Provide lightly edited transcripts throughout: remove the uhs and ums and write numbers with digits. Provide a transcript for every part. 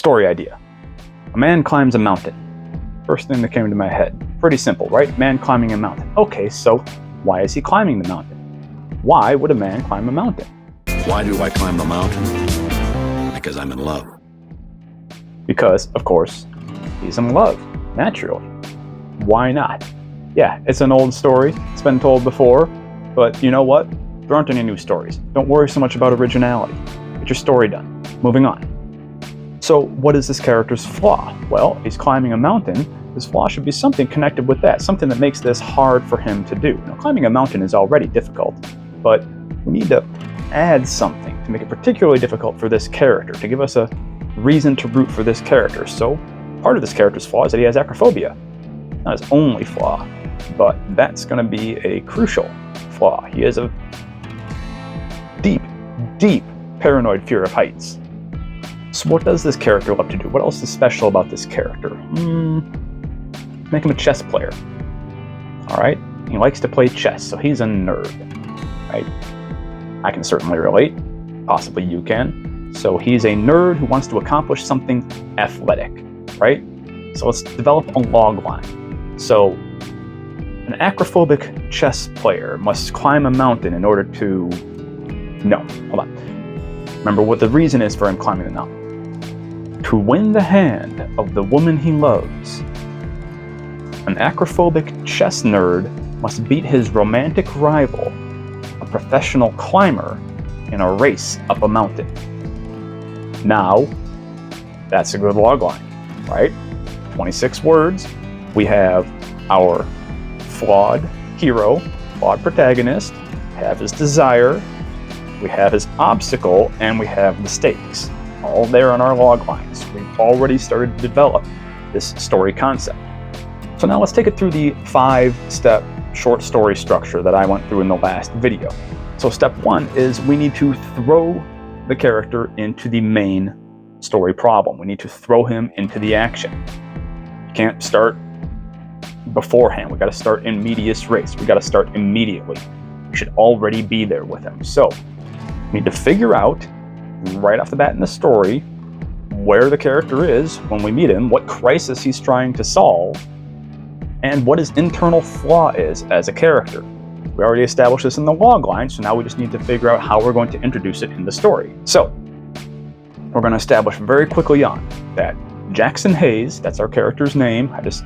story idea. A man climbs a mountain. First thing that came to my head. Pretty simple, right? Man climbing a mountain. Okay, so why is he climbing the mountain? Why would a man climb a mountain? Why do I climb the mountain? Because I'm in love. Because, of course, he's in love, naturally. Why not? Yeah, it's an old story. It's been told before, but you know what? There aren't any new stories. Don't worry so much about originality. Get your story done. Moving on. So, what is this character's flaw? Well, he's climbing a mountain. His flaw should be something connected with that, something that makes this hard for him to do. Now, climbing a mountain is already difficult, but we need to add something to make it particularly difficult for this character, to give us a reason to root for this character. So, part of this character's flaw is that he has acrophobia. Not his only flaw, but that's going to be a crucial flaw. He has a deep, deep paranoid fear of heights. So what does this character love to do? What else is special about this character? Make him a chess player. Alright? He likes to play chess, so he's a nerd. Right? I can certainly relate. Possibly you can. So he's a nerd who wants to accomplish something athletic. Right? So let's develop a log line. So an acrophobic chess player must climb a mountain in order to... No, hold on. Remember what the reason is for him climbing the mountain. To win the hand of the woman he loves. An acrophobic chess nerd must beat his romantic rival, a professional climber, in a race up a mountain. Now, that's a good logline, right? 26 words. We have our flawed hero, flawed protagonist, have his desire, we have his obstacle, and we have the stakes. All there on our log lines. We've already started to develop this story concept. So now let's take it through the 5-step short story structure that I went through in the last video. So step 1 is we need to throw the character into the main story problem. We need to throw him into the action. You can't start beforehand. We got to start in medias res. We got to start immediately. We should already be there with him. So we need to figure out right off the bat in the story where the character is when we meet him, what crisis he's trying to solve, and what his internal flaw is as a character. We already established this in the log line, so now we just need to figure out how we're going to introduce it in the story. So we're going to establish very quickly on that Jackson Hayes, that's our character's name. I just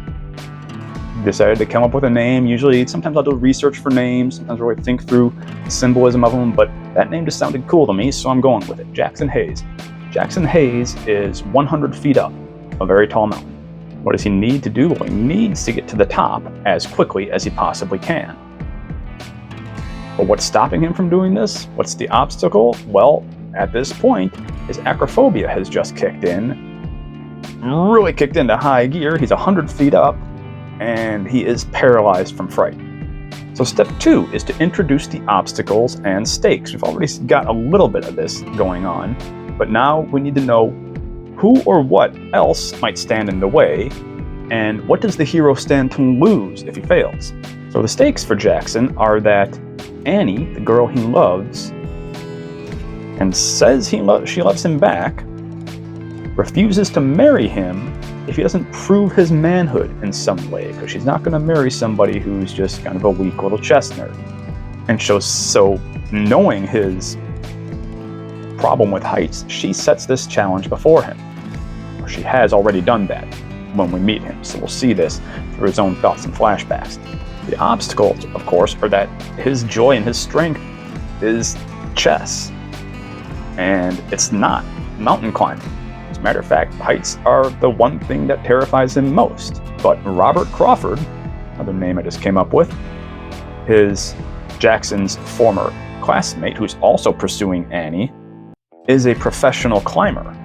decided to come up with a name. Usually, sometimes I'll do research for names, sometimes I'll really think through the symbolism of them, but that name just sounded cool to me, so I'm going with it. Jackson Hayes. Jackson Hayes is 100 feet up, a very tall mountain. What does he need to do? Well, he needs to get to the top as quickly as he possibly can. But what's stopping him from doing this? What's the obstacle? Well, at this point, his acrophobia has just kicked in, really kicked into high gear. He's 100 feet up, and he is paralyzed from fright. So step 2 is to introduce the obstacles and stakes. We've already got a little bit of this going on, but now we need to know who or what else might stand in the way, and what does the hero stand to lose if he fails. So the stakes for Jackson are that Annie, the girl he loves, and says she loves him back, refuses to marry him if he doesn't prove his manhood in some way, because she's not going to marry somebody who's just kind of a weak little chess nerd. And so knowing his problem with heights, she sets this challenge before him. Or she has already done that when we meet him, so we'll see this through his own thoughts and flashbacks. The obstacles, of course, are that his joy and his strength is chess, and it's not mountain climbing. As a matter of fact, heights are the one thing that terrifies him most. But Robert Crawford, another name I just came up with, is Jackson's former classmate, who's also pursuing Annie, is a professional climber.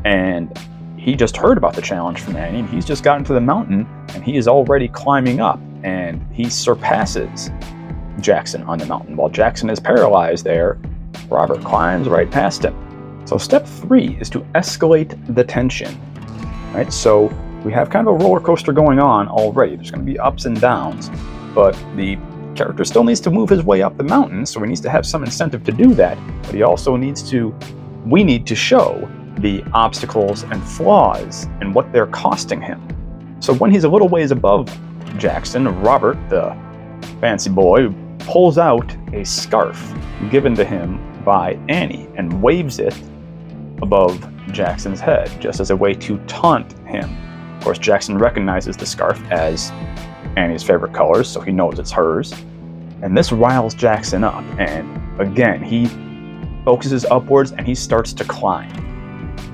And he just heard about the challenge from Annie, and he's just gotten to the mountain, and he is already climbing up, and he surpasses Jackson on the mountain. While Jackson is paralyzed there, Robert climbs right past him. So step 3 is to escalate the tension. Right? So we have kind of a roller coaster going on already. There's going to be ups and downs, but the character still needs to move his way up the mountain, so he needs to have some incentive to do that, but we need to show the obstacles and flaws and what they're costing him. So when he's a little ways above Jackson, Robert, the fancy boy, pulls out a scarf given to him by Annie and waves it above Jackson's head, just as a way to taunt him. Of course, Jackson recognizes the scarf as Annie's favorite colors, so he knows it's hers. And this riles Jackson up, and again, he focuses upwards and he starts to climb.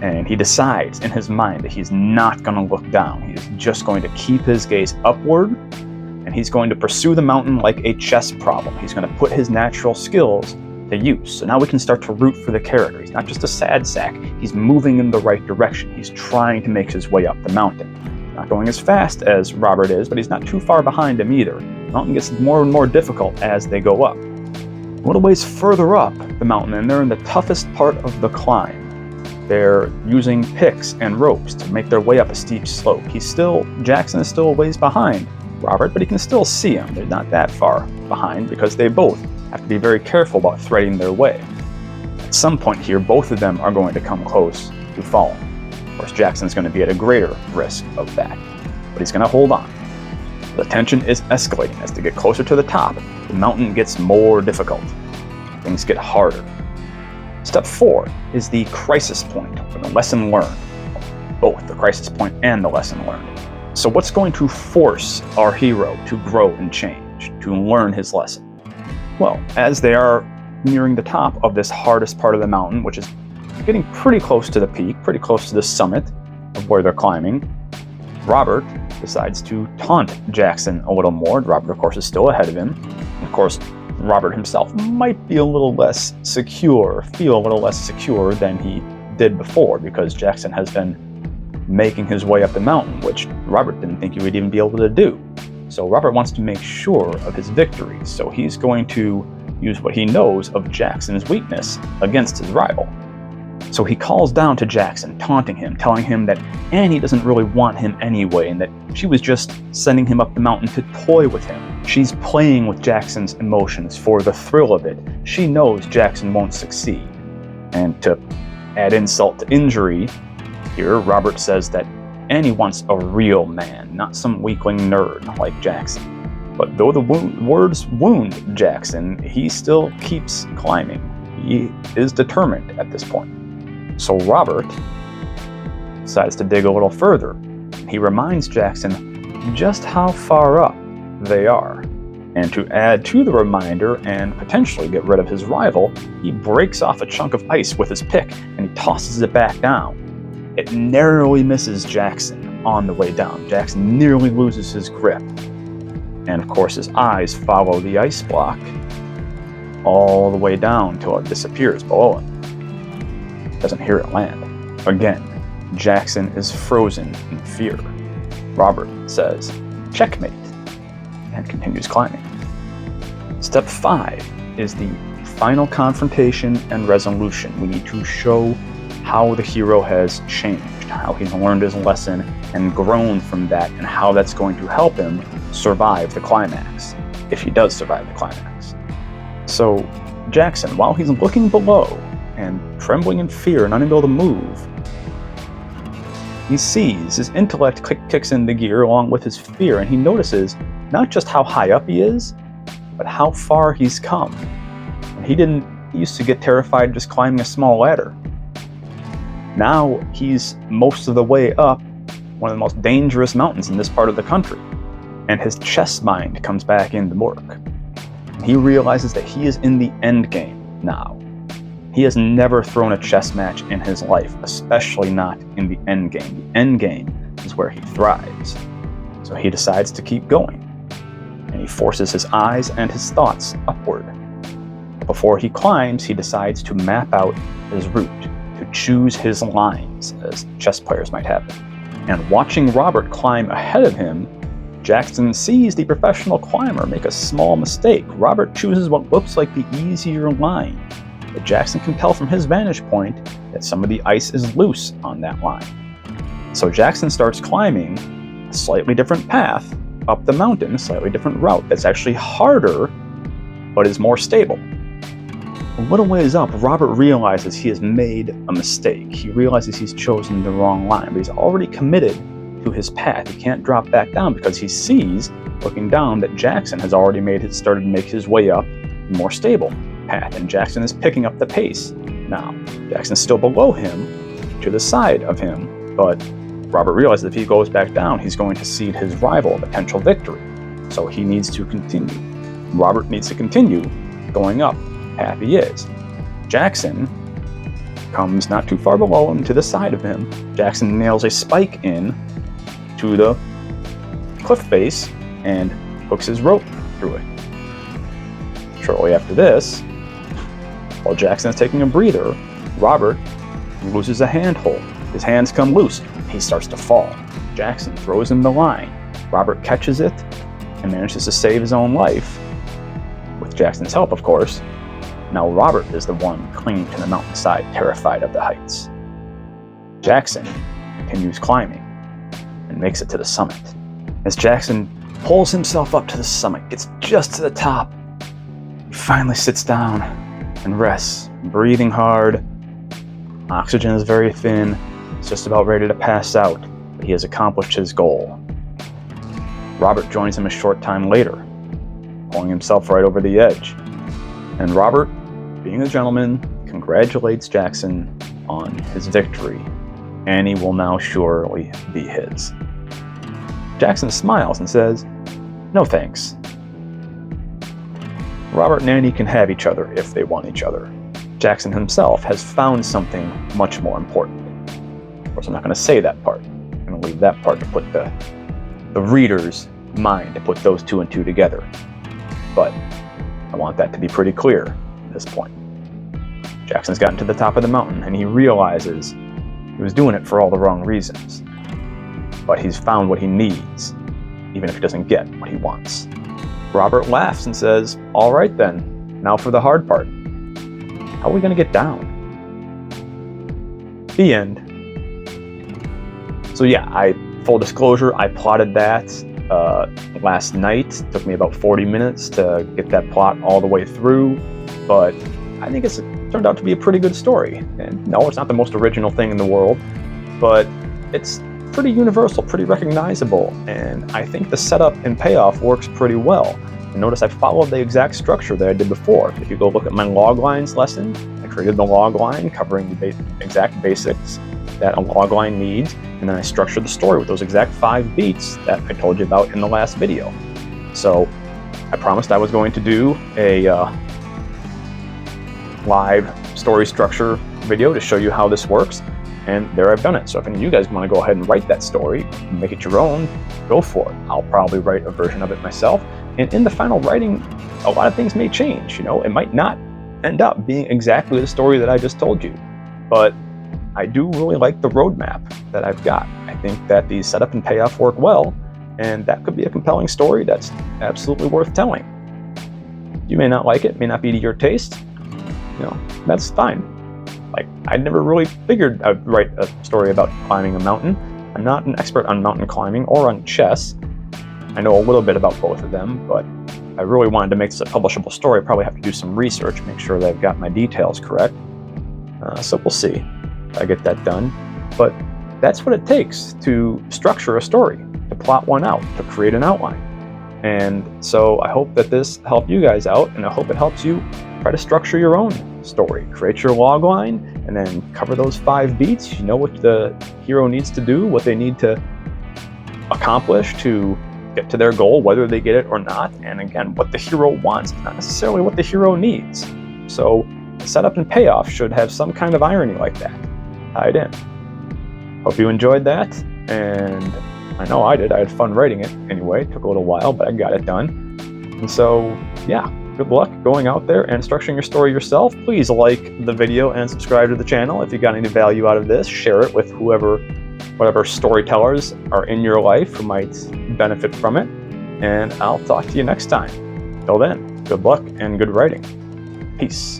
And he decides in his mind that he's not going to look down. He's just going to keep his gaze upward, and he's going to pursue the mountain like a chess problem. He's going to put his natural skills to use. So now we can start to root for the character. He's not just a sad sack. He's moving in the right direction. He's trying to make his way up the mountain. Not going as fast as Robert is, but he's not too far behind him either. The mountain gets more and more difficult as they go up. A little ways further up the mountain, and they're in the toughest part of the climb. They're using picks and ropes to make their way up a steep slope. Jackson is still a ways behind Robert, but he can still see him. They're not that far behind because they both have to be very careful about threading their way. At some point here, both of them are going to come close to falling. Of course, Jackson's going to be at a greater risk of that, but he's going to hold on. The tension is escalating. As they get closer to the top, the mountain gets more difficult. Things get harder. Step 4 is the crisis point, or the lesson learned. Both the crisis point and the lesson learned. So what's going to force our hero to grow and change, to learn his lesson? Well, as they are nearing the top of this hardest part of the mountain, which is getting pretty close to the peak, pretty close to the summit of where they're climbing, Robert decides to taunt Jackson a little more. Robert, of course, is still ahead of him. Of course, Robert himself might be a little less secure, feel a little less secure than he did before, because Jackson has been making his way up the mountain, which Robert didn't think he would even be able to do. So Robert wants to make sure of his victory, so he's going to use what he knows of Jackson's weakness against his rival. So he calls down to Jackson, taunting him, telling him that Annie doesn't really want him anyway, and that she was just sending him up the mountain to toy with him. She's playing with Jackson's emotions for the thrill of it. She knows Jackson won't succeed. And to add insult to injury, here Robert says that Annie wants a real man, not some weakling nerd like Jackson. But though the words wound Jackson, he still keeps climbing. He is determined at this point. So Robert decides to dig a little further. He reminds Jackson just how far up they are. And to add to the reminder and potentially get rid of his rival, he breaks off a chunk of ice with his pick and he tosses it back down. It narrowly misses Jackson on the way down. Jackson nearly loses his grip. And of course his eyes follow the ice block all the way down till it disappears below him. Doesn't hear it land. Again, Jackson is frozen in fear. Robert says, "Checkmate," and continues climbing. Step 5 is the final confrontation and resolution. We need to show how the hero has changed, how he's learned his lesson and grown from that, and how that's going to help him survive the climax, if he does survive the climax. So Jackson, while he's looking below and trembling in fear and unable to move, he sees his intellect kicks into gear along with his fear, and he notices not just how high up he is, but how far he's come. And he used to get terrified just climbing a small ladder. Now he's most of the way up one of the most dangerous mountains in this part of the country, and his chess mind comes back into work. He realizes that he is in the end game now. He has never thrown a chess match in his life, especially not in the end game. The end game is where he thrives. So he decides to keep going, and he forces his eyes and his thoughts upward. Before he climbs, he decides to map out his route, to choose his lines, as chess players might have it. And watching Robert climb ahead of him, Jackson sees the professional climber make a small mistake. Robert chooses what looks like the easier line, but Jackson can tell from his vantage point that some of the ice is loose on that line. So Jackson starts climbing a slightly different path up the mountain, a slightly different route that's actually harder, but is more stable. A little ways up, Robert realizes he has made a mistake. He realizes he's chosen the wrong line, but he's already committed to his path. He can't drop back down because he sees, looking down, that Jackson has already started to make his way up a more stable path, and Jackson is picking up the pace. Now, Jackson's still below him, to the side of him, but Robert realizes if he goes back down, he's going to cede his rival a potential victory. So he needs to continue. Robert needs to continue going up the path he is. Jackson comes not too far below him, to the side of him. Jackson nails a spike in to the cliff face and hooks his rope through it. Shortly after this, while Jackson is taking a breather, Robert loses a handhold. His hands come loose. He starts to fall. Jackson throws him the line. Robert catches it and manages to save his own life, with Jackson's help, of course. Now Robert is the one clinging to the mountainside, terrified of the heights. Jackson continues climbing and makes it to the summit. As Jackson pulls himself up to the summit, gets just to the top, he finally sits down and rests, breathing hard. Oxygen is very thin. He's just about ready to pass out, but he has accomplished his goal. Robert joins him a short time later, pulling himself right over the edge. And Robert, being a gentleman, congratulates Jackson on his victory. Annie will now surely be his. Jackson smiles and says, "No thanks. Robert and Annie can have each other if they want each other. Jackson himself has found something much more important." Of course, I'm not going to say that part. I'm going to leave that part to put the reader's mind to put those two and two together. But I want that to be pretty clear at this point. Jackson's gotten to the top of the mountain, and he realizes he was doing it for all the wrong reasons. But he's found what he needs, even if he doesn't get what he wants. Robert laughs and says, "All right then, now for the hard part. How are we going to get down?" The end. So yeah, full disclosure, I plotted that last night. It took me about 40 minutes to get that plot all the way through, but I think it's turned out to be a pretty good story. And no, it's not the most original thing in the world, but it's pretty universal, pretty recognizable, and I think the setup and payoff works pretty well. And notice I followed the exact structure that I did before. If you go look at my log lines lesson, I created the log line covering the exact basics that a log line needs, and then I structured the story with those exact 5 beats that I told you about in the last video. So I promised I was going to do a live story structure video to show you how this works, and there I've done it. So if any of you guys want to go ahead and write that story, make it your own, go for it. I'll probably write a version of it myself, and in the final writing, a lot of things may change. It might not end up being exactly the story that I just told you, but I do really like the roadmap that I've got. I think that the setup and payoff work well, and that could be a compelling story that's absolutely worth telling. You may not like it, may not be to your taste. That's fine. Like, I never really figured I'd write a story about climbing a mountain. I'm not an expert on mountain climbing or on chess. I know a little bit about both of them, but I really wanted to make this a publishable story. I probably have to do some research, make sure that I've got my details correct. So we'll see if I get that done. But that's what it takes to structure a story, to plot one out, to create an outline. And so I hope that this helped you guys out, and I hope it helps you try to structure your own story. Create your log line, and then cover those 5 beats. You know what the hero needs to do, what they need to accomplish to get to their goal, whether they get it or not. And again, what the hero wants, not necessarily what the hero needs. So the setup and payoff should have some kind of irony like that tied in. Hope you enjoyed that, and I know I did. I had fun writing it anyway. It took a little while, but I got it done. And so, yeah, good luck going out there and structuring your story yourself. Please like the video and subscribe to the channel. If you got any value out of this, share it with whatever storytellers are in your life who might benefit from it. And I'll talk to you next time. Till then, good luck and good writing. Peace.